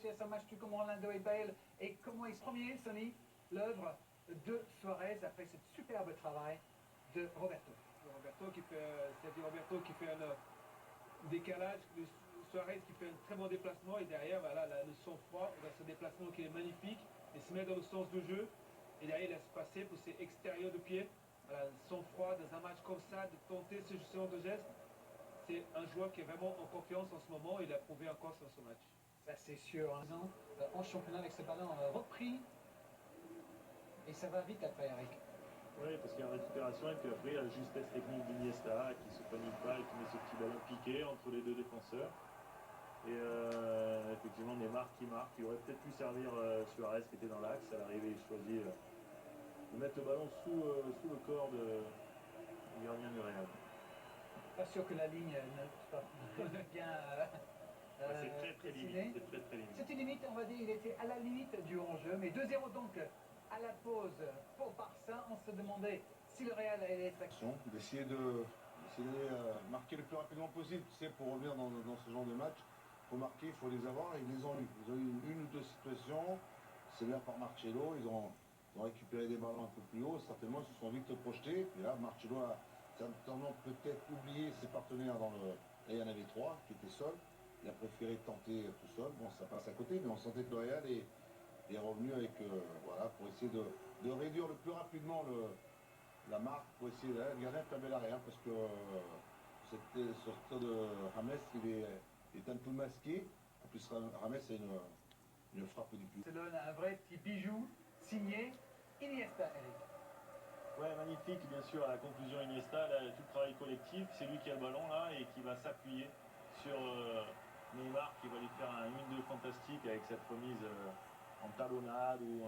réfléchir à ce match, tout comme Orlando et Bale, et comment est premier, Sonny, l'œuvre de Suarez après ce superbe travail de Roberto. Roberto qui fait un décalage, Suarez qui fait un très bon déplacement, et derrière, voilà, le sang-froid, dans ce déplacement qui est magnifique, il se met dans le sens du jeu, et derrière, il laisse passer pour ses extérieurs de pied. Voilà, le sang-froid dans un match comme ça, de tenter ce genre de geste. C'est un joueur qui est vraiment en confiance en ce moment, et il a prouvé encore sur ce match. Ça c'est sûr, hein. En championnat avec ce ballon repris, et ça va vite après, Eric. Oui, parce qu'il y a une récupération, et puis après, il y a la justesse technique d'Iniesta qui ne se panique pas et qui met ce petit ballon piqué entre les deux défenseurs. Et effectivement, Neymar qui marque, il aurait peut-être pu servir Suarez qui était dans l'axe. À l'arrivée, il choisit de mettre le ballon sous le corps du gardien du Real. Pas sûr que la ligne ne soit bien C'est très limite. C'est très limite. C'était limite, on va dire, il était à la limite du hors-jeu, mais 2-0 donc à la pause pour Barça. On se demandait si le Real allait être action. D'essayer de marquer le plus rapidement possible. Tu sais, pour revenir dans ce genre de match, il faut marquer, il faut les avoir, et ils les ont eu. Ils ont eu une ou deux situations, c'est bien par Marcelo, ils ont récupéré des ballons un peu plus haut, certainement ils se sont vite projetés, et là Marcelo a certainement peut-être oublié ses partenaires dans le... Là il y en avait trois qui étaient seuls, il a préféré tenter tout seul, bon ça passe à côté, mais on sentait que le Real est revenu avec, voilà, pour essayer de réduire le plus rapidement la marque, pour essayer de garder un peu l'arrière, parce que cette sortie de James, il est un peu masqué. En plus, James a une frappe du but. C'est un vrai petit bijou signé Iniesta, Eric. Ouais, magnifique, bien sûr, à la conclusion Iniesta, là, tout le travail collectif, c'est lui qui a le ballon là et qui va s'appuyer sur Neymar, qui va lui faire un 1-2 fantastique avec cette remise en talonnade ou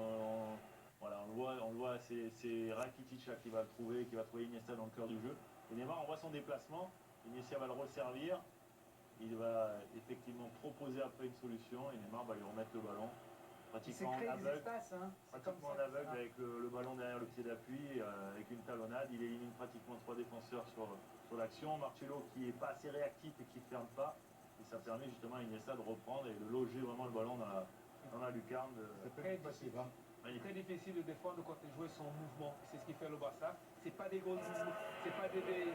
voilà, on le voit, c'est Rakitic qui va le trouver, qui va trouver Iniesta dans le cœur du jeu. Et Neymar, on voit son déplacement, Iniesta va le resservir, il va effectivement proposer après une solution et Neymar va lui remettre le ballon. Pratiquement en aveugle, avec le ballon derrière le pied d'appui, avec une talonnade, il élimine pratiquement trois défenseurs sur l'action. Marcelo qui n'est pas assez réactif et qui ne ferme pas, et ça permet justement à Iniesta de reprendre et de loger vraiment le ballon dans la lucarne. C'est très difficile, hein. Très difficile de défendre quand les joueurs sont en mouvement. C'est ce qui fait le Barça. C'est pas des gros mouvements, c'est pas des...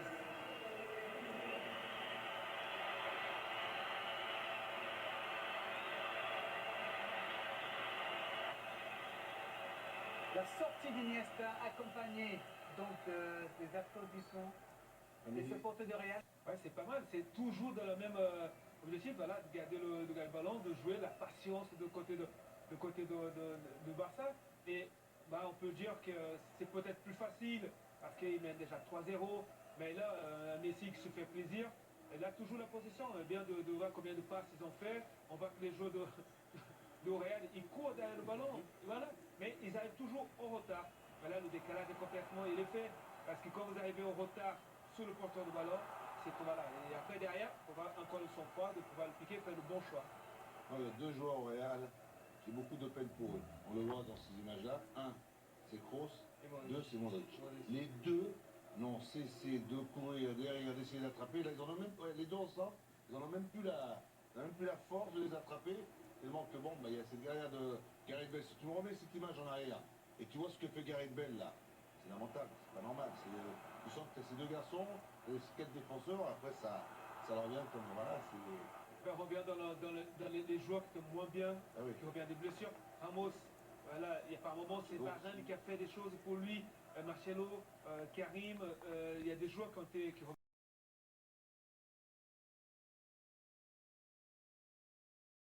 La sortie d'Iniesta accompagnée donc des applaudissements des supporters de Real. Ouais, c'est pas mal, c'est toujours dans le même objectif, voilà, de garder le ballon, de jouer la patience de côté de Barça. Et bah, on peut dire que c'est peut-être plus facile parce qu'il mène déjà 3-0, mais là, Messi qui se fait plaisir, il a toujours la possession, bien de voir combien de passes ils ont fait. On voit que les joueurs de Real, ils courent derrière le ballon, voilà, mais ils arrivent toujours en retard. Mais là, le décalage est complètement, il est fait, parce que quand vous arrivez en retard sur le porteur de ballon, c'est tout, voilà. Et après, derrière, on va encore le sang-froid de pouvoir le piquer, faire le bon choix. Il y a deux joueurs au Real, j'ai beaucoup de peine pour eux. On le voit dans ces images-là. Un, c'est Kroos, deux, c'est Modric. Les deux n'ont cessé de courir derrière, d'essayer d'attraper. Là, ils en ont même, les deux ensemble, ils n'en ont même plus la force de les attraper. Tellement que bon, bah, il y a cette guerrière de Gareth Bale. Si tu me remets cette image en arrière, et tu vois ce que fait Gareth Bale là, c'est lamentable, c'est pas normal. Tu sens que ces deux garçons, ces quatre défenseurs, après ça leur revient comme voilà, c'est... On revient dans les joueurs qui sont moins bien, qui reviennent des blessures. Ramos, voilà, il y a par moments c'est Varane qui a fait des choses pour lui, Marcelo, Karim, il y a des joueurs qui reviennent.